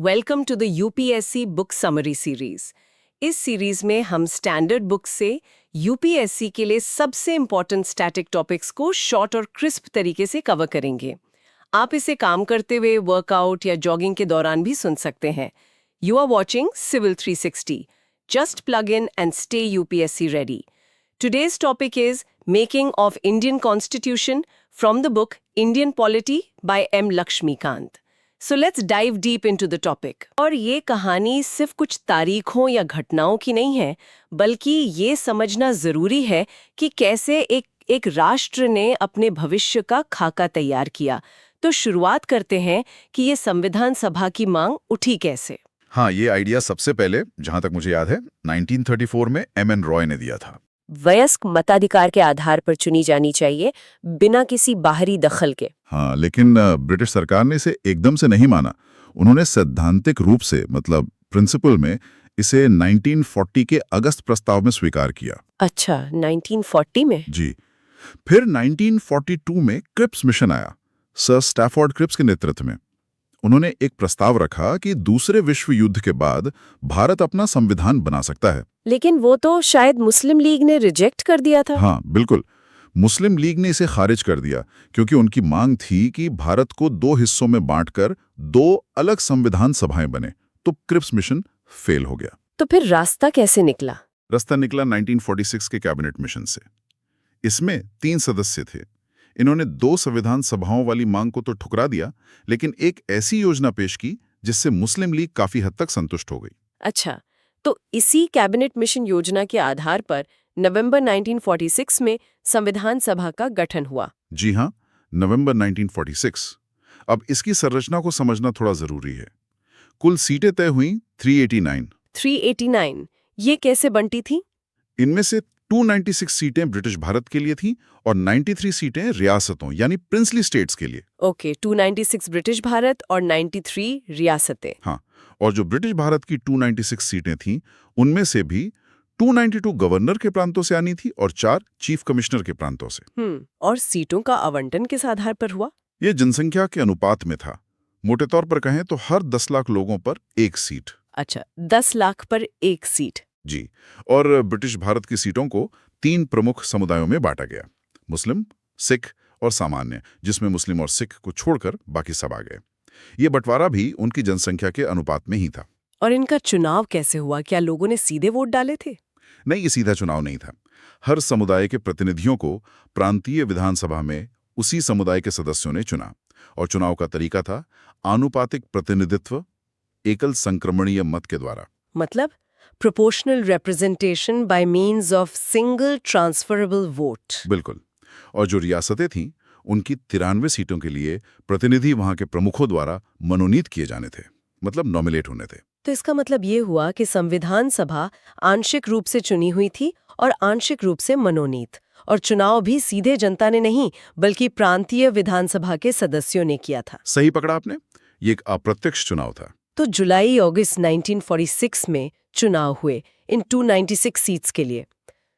Welcome to the UPSC book summary series. इस series में हम स्टैंडर्ड बुक्स से यूपीएससी के लिए सबसे इम्पोर्टेंट स्टैटिक टॉपिक्स को शॉर्ट और क्रिस्प तरीके से कवर करेंगे। आप इसे काम करते हुए, वर्कआउट या जॉगिंग के दौरान भी सुन सकते हैं। You are watching civil 360। Just plug in and stay UPSC ready. Today's topic is Making of Indian Constitution from the book Indian Polity by M. Lakshmikant. So let's dive deep into the topic. और ये कहानी सिर्फ कुछ तारीखों या घटनाओं की नहीं है, बल्कि ये समझना जरूरी है कि कैसे एक राष्ट्र ने अपने भविष्य का खाका तैयार किया। तो शुरुआत करते हैं कि ये संविधान सभा की मांग उठी कैसे। हाँ, ये आइडिया सबसे पहले, जहां तक मुझे याद है, 1934 में M.N. रॉय ने दिया था। वयस्क मताधिकार के आधार पर चुनी जानी चाहिए, बिना किसी बाहरी दखल के। हाँ, लेकिन ब्रिटिश सरकार ने इसे एकदम से नहीं माना। उन्होंने सैद्धांतिक रूप से, मतलब प्रिंसिपल में, इसे 1940 के अगस्त प्रस्ताव में स्वीकार किया। अच्छा, 1940 में? जी। फिर 1942 में क्रिप्स मिशन आया, सर स्टैफोर्ड क्रिप्स के नेतृत्व में। उन्होंने एक प्रस्ताव रखा कि दूसरे विश्व युद्ध के बाद भारत अपना संविधान बना सकता है। लेकिन वो तो शायद मुस्लिम लीग ने रिजेक्ट कर दिया था। हाँ, बिल्कुल। मुस्लिम लीग ने इसे खारिज कर दिया क्योंकि उनकी मांग थी कि भारत को दो हिस्सों में बांटकर दो अलग संविधान सभाएं बने। तो क्रिप्स मिशन फेल हो गया। तो फिर रास्ता कैसे निकला? रास्ता निकला 1946 के कैबिनेट मिशन से। इसमें 3 सदस्य थे। इन्होंने 2 संविधान सभाओं वाली मांग को तो ठुकरा दिया, लेकिन एक ऐसी योजना पेश की जिससे मुस्लिम लीग काफी हद तक संतुष्ट हो गई। अच्छा, तो इसी कैबिनेट मिशन योजना के आधार पर नवंबर 1946 में संविधान सभा का गठन हुआ। जी हाँ, नवंबर 1946। अब इसकी संरचना को समझना थोड़ा जरूरी है। कुल सीटें तय हुई 389। 389, ये कैसे बंटी थी? इनमें से 296 सीटें ब्रिटिश भारत के लिए थीं और 93 सीटें रियासतों यानी प्रिंसली स्टेट्स के लिए। ओके, 296 ब्रिटिश भारत और 93 रियासतें। हाँ, और जो ब्रिटिश भारत की 296 सीटें थीं, उनमें से भी 292 गवर्नर के प्रांतों से आनी थी और 4 चीफ कमिश्नर के प्रांतों से। और सीटों का आवंटन किस आधार पर हुआ? ये जनसंख्या के अनुपात में था। मोटे तौर पर कहें तो हर 10 लाख लोगों पर एक सीट। अच्छा, 10 लाख पर एक सीट। जी। और ब्रिटिश भारत की सीटों को 3 प्रमुख समुदायों में बांटा गया, मुस्लिम, सिख और सामान्य, जिसमें मुस्लिम और सिख को छोड़कर बाकी सब आ गए। ये बंटवारा भी उनकी जनसंख्या के अनुपात में ही था। और इनका चुनाव कैसे हुआ? क्या लोगों ने सीधे वोट डाले थे? नहीं, ये सीधा चुनाव नहीं था। हर समुदाय के प्रतिनिधियों को प्रांतीय विधानसभा में उसी समुदाय के सदस्यों ने चुना, और चुनाव का तरीका था आनुपातिक प्रतिनिधित्व, एकल संक्रमणीय मत के द्वारा। मतलब proportional representation by means of single transferable vote. बिल्कुल। और जो रियासतें थीं, उनकी 93 सीटों के लिए प्रतिनिधि वहां के प्रमुखों द्वारा मनोनीत किए जाने थे, मतलब नॉमिनेट होने थे। तो इसका मतलब ये हुआ कि संविधान सभा आंशिक रूप से चुनी हुई थी और आंशिक रूप से मनोनीत, और चुनाव भी सीधे जनता ने नहीं बल्कि प्रांतीय विधानसभा के सदस्यों ने किया था। सही पकड़ा आपने, ये एक अप्रत्यक्ष चुनाव था। तो जुलाई-अगस्त 1946 में चुनाव हुए इन 296 सीट्स के लिए।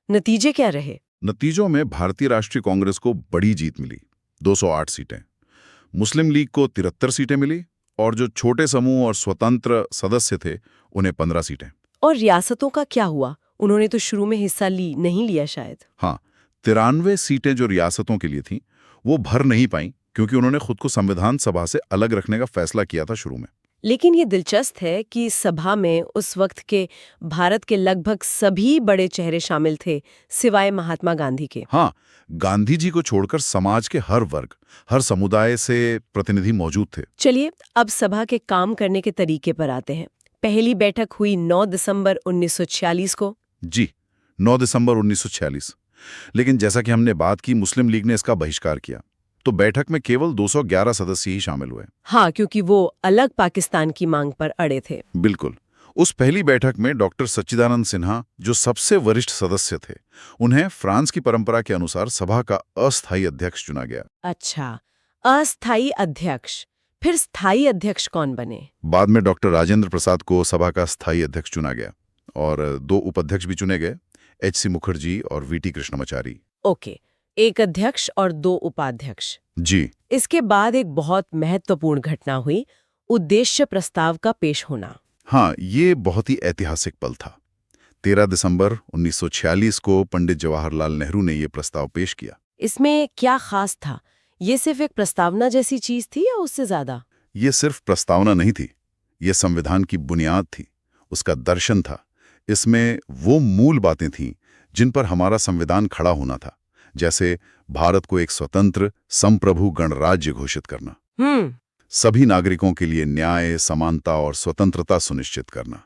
नतीजे क्या रहे? नतीजों में भारतीय राष्ट्रीय कांग्रेस को बड़ी जीत मिली, 208 सीटें। मुस्लिम लीग को 73 सीटें मिली, और जो छोटे समूह और स्वतंत्र सदस्य थे, उन्हें 15 सीटें। और रियासतों का क्या हुआ? उन्होंने तो शुरू में हिस्सा नहीं लिया शायद। हाँ, 93 सीटें जो रियासतों के लिए थीं, वो भर नहीं पाईं क्योंकि उन्होंने खुद को संविधान सभा से अलग रखने का फैसला किया था शुरू में। लेकिन ये दिलचस्प है कि सभा में उस वक्त के भारत के लगभग सभी बड़े चेहरे शामिल थे, सिवाय महात्मा गांधी के। हाँ, गांधी जी को छोड़कर समाज के हर वर्ग, हर समुदाय से प्रतिनिधि मौजूद थे। चलिए, अब सभा के काम करने के तरीके पर आते हैं। पहली बैठक हुई 9 दिसंबर 1946 को। जी, 9 दिसंबर 1946। लेकिन जैसा कि हमने बात की, मुस्लिम लीग ने इसका बहिष्कार किया, तो बैठक में केवल 211 सदस्य ही शामिल हुए। हाँ, क्योंकि वो अलग पाकिस्तान की मांग पर अड़े थे। बिल्कुल। उस पहली बैठक में डॉक्टर सच्चिदानंद सिन्हा, जो सबसे वरिष्ठ सदस्य थे, उन्हें फ्रांस की परंपरा के अनुसार सभा का अस्थायी अध्यक्ष चुना गया। अच्छा, अस्थायी अध्यक्ष। फिर स्थायी अध्यक्ष कौन बने? बाद में डॉक्टर राजेंद्र प्रसाद को सभा का स्थायी अध्यक्ष चुना गया, और 2 उपाध्यक्ष भी चुने गए, H.C. मुखर्जी और V.T. कृष्णमाचारी। ओके, एक अध्यक्ष और 2 उपाध्यक्ष। जी। इसके बाद एक बहुत महत्वपूर्ण घटना हुई, उद्देश्य प्रस्ताव का पेश होना। हाँ, ये बहुत ही ऐतिहासिक पल था। 13 दिसंबर 1946 को पंडित जवाहरलाल नेहरू ने ये प्रस्ताव पेश किया। इसमें क्या खास था? ये सिर्फ एक प्रस्तावना जैसी चीज थी या उससे ज्यादा? ये सिर्फ प्रस्तावना नहीं थी, ये संविधान की बुनियाद थी, उसका दर्शन था। इसमें वो मूल बातें थीं जिन पर हमारा संविधान खड़ा होना था, जैसे भारत को एक स्वतंत्र संप्रभु गणराज्य घोषित करना, सभी नागरिकों के लिए न्याय, समानता और स्वतंत्रता सुनिश्चित करना,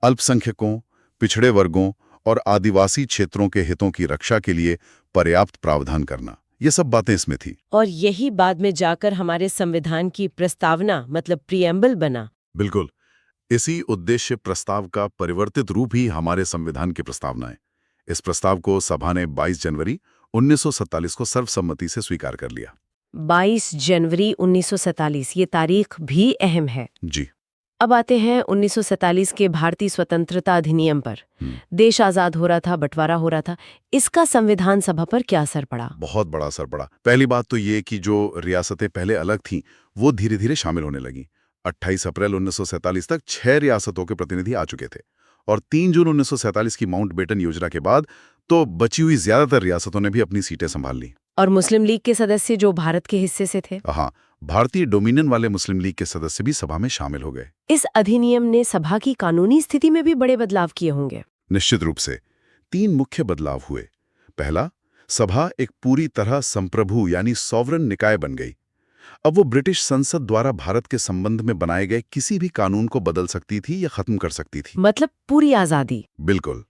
अल्पसंख्यकों, पिछड़े वर्गों और आदिवासी क्षेत्रों के हितों की रक्षा के लिए पर्याप्त प्रावधान करना। ये सब बातें इसमें थी। और यही बाद में जाकर हमारे संविधान की प्रस्तावना मतलब प्रीएम्बल बना। बिल्कुल, इसी उद्देश्य प्रस्ताव का परिवर्तित रूप ही हमारे संविधान की प्रस्तावना है। इस प्रस्ताव को सभा ने 22 जनवरी 1947 को सर्वसम्मति से स्वीकार कर लिया। 22 जनवरी 1947, ये तारीख भी अहम है। जी। अब आते हैं 1947 के भारतीय स्वतंत्रता अधिनियम पर। देश आजाद हो रहा था, बंटवारा हो रहा था। इसका संविधान सभा पर क्या असर पड़ा? बहुत बड़ा असर पड़ा। पहली बात तो ये कि जो रियासतें पहले अलग थीं, वो धीरे धीरे शामिल होने लगी। 28 अप्रैल 1947 तक 6 रियासतों के प्रतिनिधि आ चुके थे और 3 जून 1947 की माउंटबेटन योजना के बाद तो बची हुई ज्यादातर रियासतों ने भी अपनी सीटें संभाल ली। और मुस्लिम लीग के सदस्य जो भारत के हिस्से से थे, हाँ, भारतीय डोमिनियन वाले मुस्लिम लीग के सदस्य भी सभा में शामिल हो गए। इस अधिनियम ने सभा की कानूनी स्थिति में भी बड़े बदलाव किए होंगे। निश्चित रूप से 3 मुख्य बदलाव हुए। पहला, सभा एक पूरी तरह संप्रभु यानी सॉवरन निकाय बन गई। अब वो ब्रिटिश संसद द्वारा भारत के संबंध में बनाए गए किसी भी कानून को बदल सकती थी या खत्म कर सकती थी। मतलब पूरी आजादी। बिल्कुल।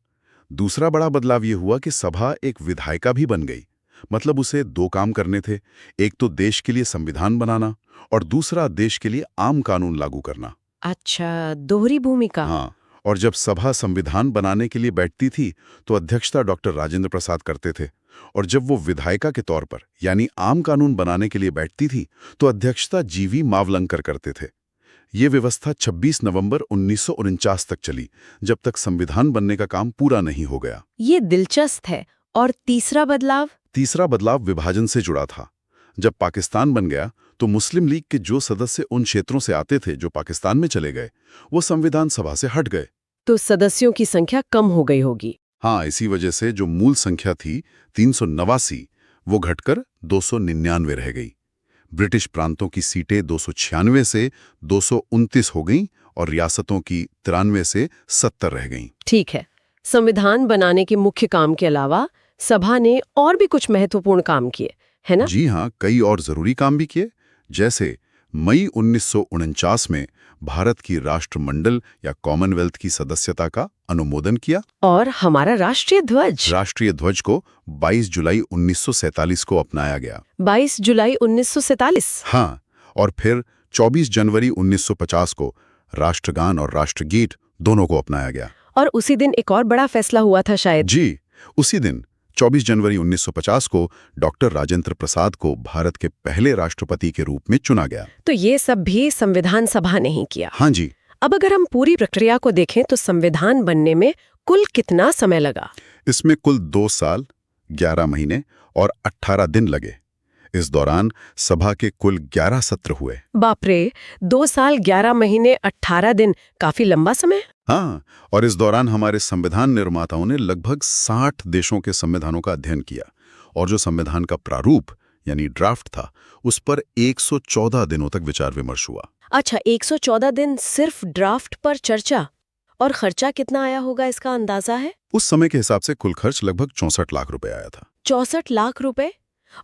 दूसरा बड़ा बदलाव ये हुआ कि सभा एक विधायिका भी बन गई। मतलब उसे 2 काम करने थे, एक तो देश के लिए संविधान बनाना और दूसरा देश के लिए आम कानून लागू करना। अच्छा, दोहरी भूमिका। हाँ, और जब सभा संविधान बनाने के लिए बैठती थी तो अध्यक्षता डॉक्टर राजेंद्र प्रसाद करते थे, और जब वो विधायिका के तौर पर यानी आम कानून बनाने के लिए बैठती थी तो अध्यक्षता जीवी मावलंकर करते थे। ये व्यवस्था 26 नवंबर 1949 तक चली, जब तक संविधान बनने का काम पूरा नहीं हो गया। ये दिलचस्प है। और तीसरा बदलाव? तीसरा बदलाव विभाजन से जुड़ा था। जब पाकिस्तान बन गया तो मुस्लिम लीग के जो सदस्य उन क्षेत्रों से आते थे जो पाकिस्तान में चले गए, वो संविधान सभा से हट गए। तो सदस्यों की संख्या कम हो गई होगी। हाँ, इसी वजह से जो मूल संख्या थी 389, वो घटकर 299 रह गई। ब्रिटिश प्रांतों की सीटें 296 से 229 हो गईं और रियासतों की 93 से 70 रह गईं। ठीक है। संविधान बनाने के मुख्य काम के अलावा सभा ने और भी कुछ महत्वपूर्ण काम किए, है ना? जी हाँ, कई और जरूरी काम भी किए। जैसे मई 1949 में भारत की राष्ट्रमंडल या कॉमनवेल्थ की सदस्यता का अनुमोदन किया और हमारा राष्ट्रीय ध्वज को 22 जुलाई 1947 को अपनाया गया। 22 जुलाई 1947। हाँ, और फिर 24 जनवरी 1950 को राष्ट्रगान और राष्ट्रगीत दोनों को अपनाया गया। और उसी दिन एक और बड़ा फैसला हुआ था शायद। जी, उसी दिन 24 जनवरी 1950 को डॉक्टर राजेंद्र प्रसाद को भारत के पहले राष्ट्रपति के रूप में चुना गया। तो ये सब भी संविधान सभा ने ही किया। हाँ जी। अब अगर हम पूरी प्रक्रिया को देखें तो संविधान बनने में कुल कितना समय लगा? इसमें कुल 2 साल, 11 महीने और 18 दिन लगे। इस दौरान सभा के कुल 11 सत्र हुए। बाप रे, 2 साल 11 महीने 18 दिन, काफी लंबा समय। हाँ, और इस दौरान हमारे संविधान निर्माताओं ने लगभग 60 देशों के संविधानों का अध्ययन किया, और जो संविधान का प्रारूप यानी ड्राफ्ट था, उस पर 114 दिनों तक विचार विमर्श हुआ। अच्छा, 114 दिन सिर्फ ड्राफ्ट पर चर्चा। और खर्चा कितना आया होगा, इसका अंदाजा है? उस समय के हिसाब से कुल खर्च लगभग 64 लाख रुपए आया था। 64 लाख रुपए?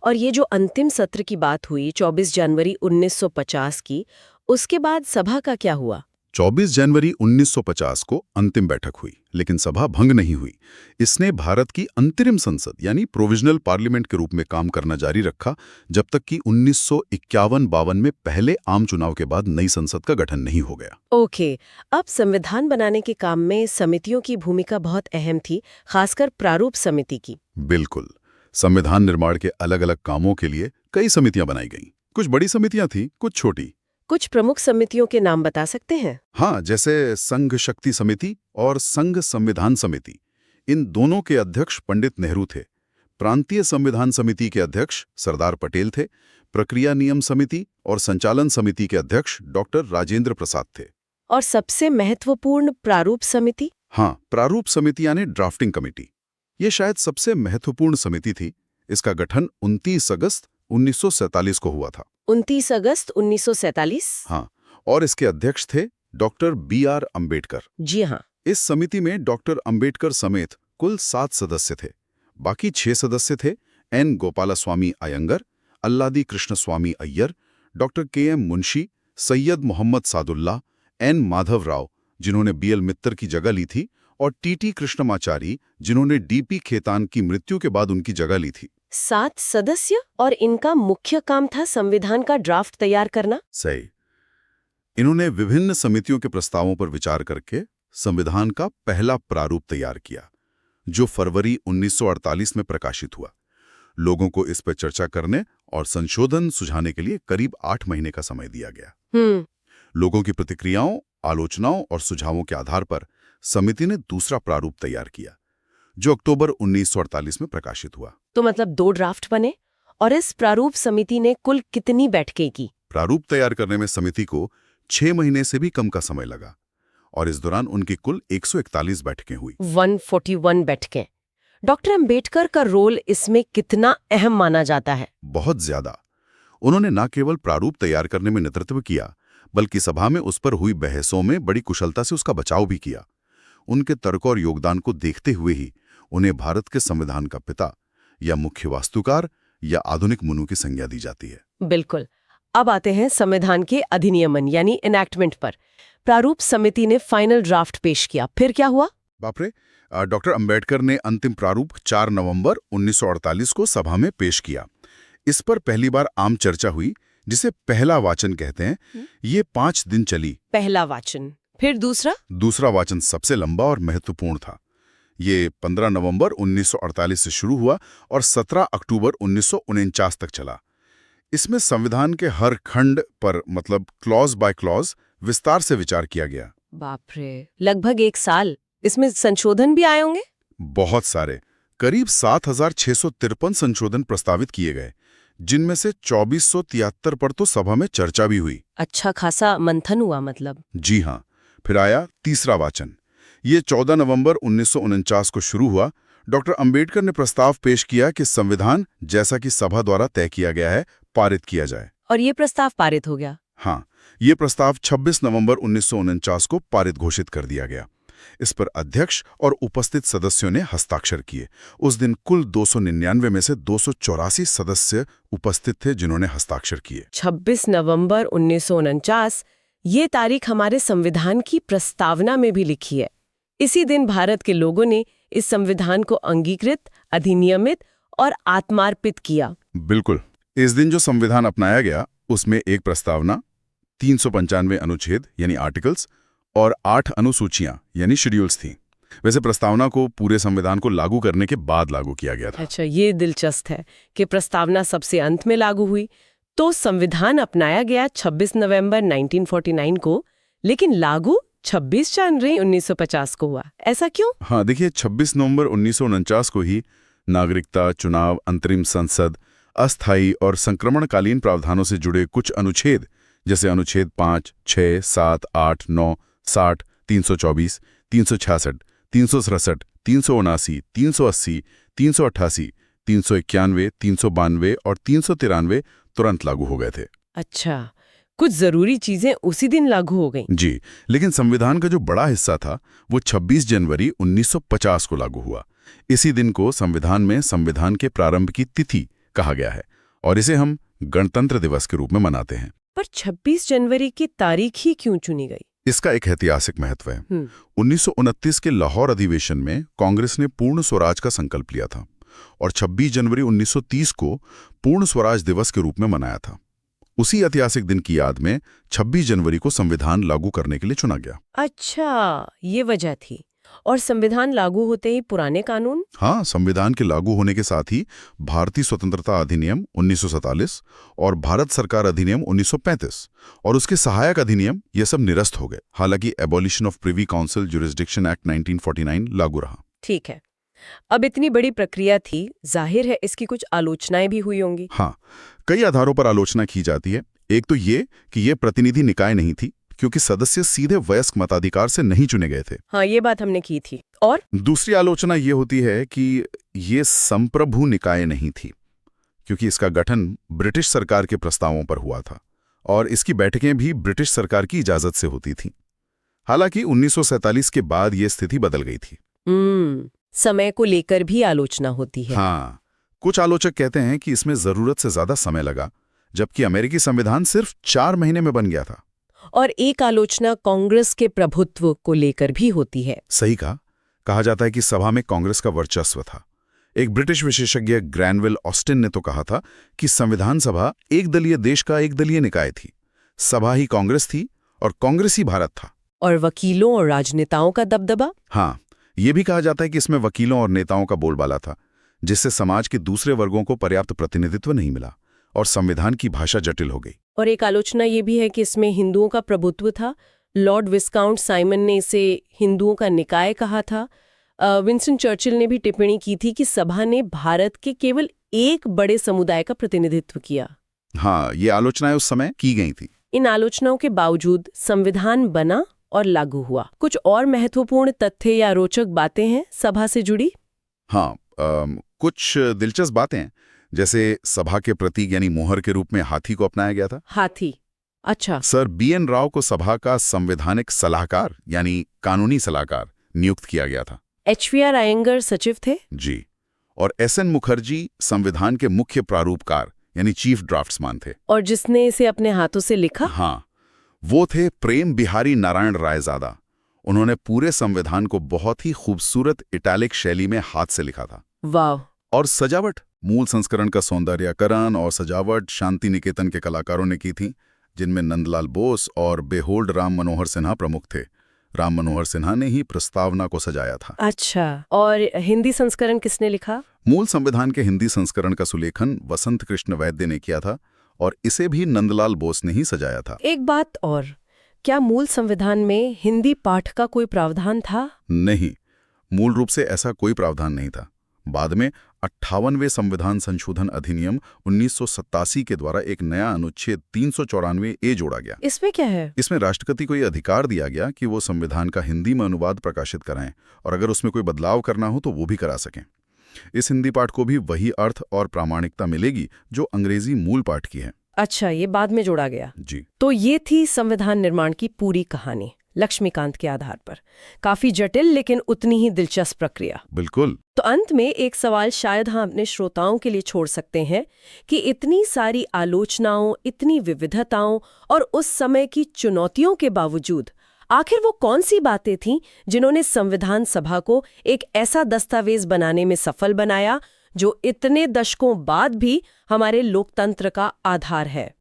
और ये जो अंतिम सत्र की बात हुई 24 जनवरी 1950 की, उसके बाद सभा का क्या हुआ? 24 जनवरी 1950 को अंतिम बैठक हुई, लेकिन सभा भंग नहीं हुई। इसने भारत की अंतरिम संसद यानी प्रोविजनल पार्लियामेंट के रूप में काम करना जारी रखा, जब तक कि 1951-52 में पहले आम चुनाव के बाद नई संसद का गठन नहीं हो गया। ओके, अब संविधान बनाने के काम में समितियों की भूमिका बहुत अहम थी, खासकर प्रारूप समिति की। बिल्कुल, संविधान निर्माण के अलग अलग कामों के लिए कई समितियां बनाई गईं। कुछ बड़ी समितियां थीं, कुछ छोटी। कुछ प्रमुख समितियों के नाम बता सकते हैं? हाँ, जैसे संघ शक्ति समिति और संघ संविधान समिति। इन दोनों के अध्यक्ष पंडित नेहरू थे। प्रांतीय संविधान समिति के अध्यक्ष सरदार पटेल थे, प्रक्रिया नियम समिति और संचालन समिति के अध्यक्ष डॉक्टर राजेंद्र प्रसाद थे। और सबसे महत्वपूर्ण प्रारूप समिति? हाँ, प्रारूप समिति यानी ड्राफ्टिंग कमेटी। ये शायद सबसे महत्वपूर्ण समिति थी। इसका गठन 29 अगस्त 1947 को हुआ था। 29 अगस्त 1947? हाँ, और इसके अध्यक्ष थे डॉक्टर B.R. अम्बेडकर। जी हाँ। इस समिति में डॉक्टर अम्बेडकर समेत कुल 7 सदस्य थे। बाकी 6 सदस्य थे N. Gopalaswami Ayyangar, Alladi Krishnaswami Ayyar, doctor K.M. Munshi, Saiyid Mohammad Saadulla, N. Madhav Rao जिन्होंने B.L. मित्तर की जगह ली थी, और T.T. कृष्णमाचारी जिन्होंने D.P. खेतान की मृत्यु के बाद उनकी जगह ली थी। 7 सदस्य, और इनका मुख्य काम था संविधान का ड्राफ्ट तैयार करना? सही। इन्होंने विभिन्न समितियों के प्रस्तावों पर विचार करके संविधान का पहला प्रारूप तैयार किया, जो फरवरी 1948 में प्रकाशित हुआ। लोगों को इस पर चर्चा करने और संशोधन सुझाने के लिए करीब 8 महीने का समय दिया गया। लोगों की प्रतिक्रियाओं, आलोचनाओं और सुझावों के आधार पर समिति ने दूसरा प्रारूप तैयार किया, जो अक्टूबर 1948 में प्रकाशित हुआ। तो मतलब 2 ड्राफ्ट बने, और इस प्रारूप समिति ने कुल कितनी बैठकें की? प्रारूप तैयार करने में समिति को 6 महीने से भी कम का समय लगा, और इस दौरान उनकी कुल 141 बैठकें हुई। 141 बैठकें। डॉक्टर अंबेडकर का रोल इसमें कितना अहम माना जाता है? बहुत ज्यादा। उन्होंने न केवल प्रारूप तैयार करने में नेतृत्व किया, बल्कि सभा में उस पर हुई बहसों में बड़ी कुशलता से उसका बचाव भी किया। उनके तर्क और योगदान को देखते हुए ही उन्हें भारत के संविधान का पिता, या मुख्य वास्तुकार, या आधुनिक मुनु की संज्ञा दी जाती है। बिल्कुल। अब आते हैं संविधान के अधिनियमन यानी एनैक्टमेंट पर। प्रारूप समिति ने फाइनल ड्राफ्ट पेश किया, फिर क्या हुआ? बाप रे, डॉक्टर अंबेडकर ने अंतिम प्रारूप 4 नवंबर 1948 को सभा में पेश किया। इस पर पहली बार आम चर्चा हुई, जिसे पहला वाचन कहते हैं। ये 5 दिन चली। पहला वाचन, फिर दूसरा वाचन सबसे लंबा और महत्वपूर्ण था। ये 15 नवंबर 1948 से शुरू हुआ और 17 अक्टूबर 1949 तक चला। इसमें संविधान के हर खंड पर, मतलब क्लॉज बाय क्लॉज, विस्तार से विचार किया गया। बाप रे, लगभग 1 साल। इसमें संशोधन भी आए होंगे? बहुत सारे, करीब 7653 संशोधन प्रस्तावित किए गए, जिनमें से 2473 पर तो सभा में चर्चा भी हुई। अच्छा खासा मंथन हुआ मतलब। जी हाँ। फिर आया तीसरा वाचन। ये 14 नवंबर 1949 को शुरू हुआ। डॉक्टर अंबेडकर ने प्रस्ताव पेश किया कि संविधान, जैसा कि सभा द्वारा तय किया गया है, पारित किया जाए। और ये प्रस्ताव पारित हो गया? हाँ, ये प्रस्ताव 26 नवंबर 1949 को पारित घोषित कर दिया गया। इस पर अध्यक्ष और उपस्थित सदस्यों ने हस्ताक्षर किए। उस दिन कुल 299 में से 284 सदस्य उपस्थित थे जिन्होंने हस्ताक्षर किए। 26 नवंबर 1949, ये तारीख हमारे संविधान की प्रस्तावना में भी लिखी है। इसी दिन भारत के लोगों ने इस संविधान को अंगीकृत, अधिनियमित और आत्मार्पित किया। बिल्कुल। इस दिन जो संविधान अपनाया गया, उसमें एक प्रस्तावना, 395 अनुच्छेद यानी आर्टिकल्स, और 8 अनुसूचियां यानी शेड्यूल्स थी। वैसे प्रस्तावना को पूरे संविधान को लागू करने के बाद लागू किया गया था। अच्छा, ये दिलचस्प है कि प्रस्तावना सबसे अंत में लागू हुई। तो संविधान अपनाया गया 26 नवंबर 1949 को, लेकिन लागू 26 जनवरी 1950 को हुआ। ऐसा क्यों? हाँ, देखिए, 26 नवंबर 1949 को ही नागरिकता, चुनाव, अंतरिम संसद, अस्थायी और संक्रमणकालीन प्रावधानों से जुड़े कुछ अनुच्छेद, जैसे अनुच्छेद 5, 6, 7, 8, 9, 60, 324, 366, 367, 379, 380, 388, 391, 392 और 393 तुरंत लागू हो गए थे। अच्छा, कुछ जरूरी चीजें उसी दिन लागू हो गईं। जी, लेकिन संविधान का जो बड़ा हिस्सा था वो 26 जनवरी 1950 को लागू हुआ। इसी दिन को संविधान में संविधान के प्रारंभ की तिथि कहा गया है, और इसे हम गणतंत्र दिवस के रूप में मनाते हैं। पर 26 जनवरी की तारीख ही क्यों चुनी गई? इसका एक ऐतिहासिक महत्व है। 1929 के लाहौर अधिवेशन में कांग्रेस ने पूर्ण स्वराज का संकल्प लिया था, और 26 जनवरी 1930 को पूर्ण स्वराज दिवस के रूप में मनाया था। उसी ऐतिहासिक दिन की याद में 26 जनवरी को संविधान लागू करने के लिए चुना गया। अच्छा, ये वजह थी। और संविधान लागू होते ही पुराने कानून? हाँ, संविधान के लागू होने के साथ ही भारतीय स्वतंत्रता अधिनियम 1947 और भारत सरकार अधिनियम 1935 और उसके सहायक अधिनियम, ये सब निरस्त हो गए। हालांकि abolition of privy council jurisdiction act 1949 लागू रहा। ठीक है। अब इतनी बड़ी प्रक्रिया थी, जाहिर है इसकी कुछ आलोचनाएं भी हुई होंगी। हाँ, कई आधारों पर आलोचना की जाती है। एक तो ये कि ये प्रतिनिधि निकाय नहीं थी, क्योंकि सदस्य सीधे वयस्क मताधिकार से नहीं चुने गए थे। हाँ, ये बात हमने की थी। और दूसरी आलोचना ये होती है कि ये संप्रभु निकाय नहीं थी, क्योंकि इसका गठन ब्रिटिश सरकार के प्रस्तावों पर हुआ था और इसकी बैठकें भी ब्रिटिश सरकार की इजाजत से होती थीं। हालांकि 1947 के बाद ये स्थिति बदल गई थी। समय को लेकर भी आलोचना होती है। हाँ, कुछ आलोचक कहते हैं कि इसमें जरूरत से ज्यादा समय लगा, जबकि अमेरिकी संविधान सिर्फ 4 महीने में बन गया था। और एक आलोचना कांग्रेस के प्रभुत्व को लेकर भी होती है। सही कहा जाता है कि सभा में कांग्रेस का वर्चस्व था। एक ब्रिटिश विशेषज्ञ ग्रैनविल ऑस्टिन ने तो कहा था कि संविधान सभा एक दलीय देश का एक दलीय निकाय थी। सभा ही कांग्रेस थी और कांग्रेस ही भारत था। और वकीलों और राजनेताओं का दबदबा? हाँ, ये भी कहा जाता है कि इसमें वकीलों और नेताओं का बोलबाला था, जिससे समाज के दूसरे वर्गों को पर्याप्त प्रतिनिधित्व नहीं मिला और संविधान की भाषा जटिल हो गई। और एक आलोचना ये भी है कि इसमें हिंदुओं का प्रभुत्व था। लॉर्ड विस्काउंट साइमन ने इसे हिंदुओं का निकाय कहा था। विंस्टन चर्चिल ने भी टिप्पणी की थी कि सभा ने भारत के केवल एक बड़े समुदाय का प्रतिनिधित्व किया। हाँ, ये आलोचनाएं उस समय की गई थी। इन आलोचनाओं के बावजूद संविधान बना और लागू हुआ। कुछ और महत्वपूर्ण तथ्य या रोचक बातें हैं सभा से जुड़ी? हाँ, कुछ दिलचस्प बातें, जैसे सभा के प्रतीक यानी मोहर के रूप में हाथी को अपनाया गया था। हाथी? अच्छा। सर BN राव को सभा का संवैधानिक सलाहकार यानी कानूनी सलाहकार नियुक्त किया गया था। HVR अयंगर सचिव थे? जी। और SN मुखर्जी संविधान के मुख्य प्रारूपकार यानी चीफ ड्राफ्ट्समैन थे। और जिसने इसे अपने हाथों से लिखा? हाँ, वो थे प्रेम बिहारी नारायण रायजादा। उन्होंने पूरे संविधान को बहुत ही खूबसूरत इटैलिक शैली में हाथ से लिखा था। वाह। और सजावट, मूल संस्करण का सौंदर्यकरण और सजावट शांति निकेतन के कलाकारों ने की थी, जिनमें नंदलाल बोस और बेहोल्ड राम मनोहर सिन्हा प्रमुख थे। राम मनोहर सिन्हा ने ही प्रस्तावना को सजाया था। अच्छा, और हिंदी संस्करण किसने लिखा? मूल संविधान के हिंदी संस्करण का सुलेखन वसंत कृष्ण वैद्य ने किया था और इसे भी नंदलाल बोस ने ही सजाया था। एक बात और, क्या मूल संविधान में हिंदी पाठ का कोई प्रावधान था? नहीं, मूल रूप से ऐसा कोई प्रावधान नहीं था। बाद में 58वें संविधान संशोधन अधिनियम 1987 के द्वारा एक नया अनुच्छेद 394A जोड़ा गया। इसमें क्या है? इसमें राष्ट्रपति को ये अधिकार दिया गया कि वो संविधान का हिंदी में अनुवाद प्रकाशित कराएं और अगर उसमें कोई बदलाव करना हो तो वो भी करा सकें। इस हिंदी पाठ को भी वही अर्थ और प्रामाणिकता मिलेगी जो अंग्रेजी मूल पाठ की है। अच्छा, ये बाद में जोड़ा गया। जी। तो ये थी संविधान निर्माण की पूरी कहानी लक्ष्मीकांत के आधार पर। काफी जटिल लेकिन उतनी ही दिलचस्प प्रक्रिया। बिल्कुल। तो अंत में एक सवाल शायद हम अपने श्रोताओं के लिए छोड़ सकते हैं कि इतनी सारी आलोचनाओं, इतनी विविधताओं और उस समय की चुनौतियों के बावजूद आखिर वो कौन सी बातें थीं जिन्होंने संविधान सभा को एक ऐसा दस्तावेज बनाने में सफल बनाया जो इतने दशकों बाद भी हमारे लोकतंत्र का आधार है?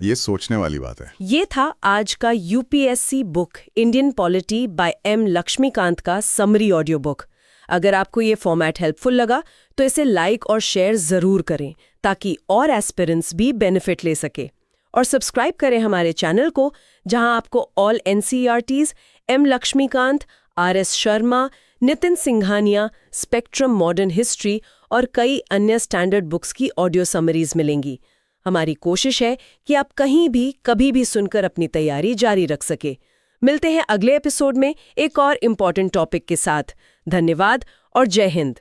ये सोचने वाली बात है। ये था आज का UPSC book Indian polity by M Laxmikanth का समरी ऑडियो बुक। अगर आपको ये फॉर्मेट हेल्पफुल लगा तो इसे लाइक और शेयर जरूर करें ताकि और एस्पिरेंट्स भी बेनिफिट ले सके। और सब्सक्राइब करें हमारे चैनल को, जहां आपको all NCERTs, M Laxmikanth, RS Sharma, Nitin Singhania, spectrum modern history और कई अन्य स्टैंडर्ड बुक्स की ऑडियो समरीज मिलेंगी। हमारी कोशिश है कि आप कहीं भी कभी भी सुनकर अपनी तैयारी जारी रख सके। मिलते हैं अगले एपिसोड में एक और इम्पॉर्टेंट टॉपिक के साथ। धन्यवाद और जय हिंद।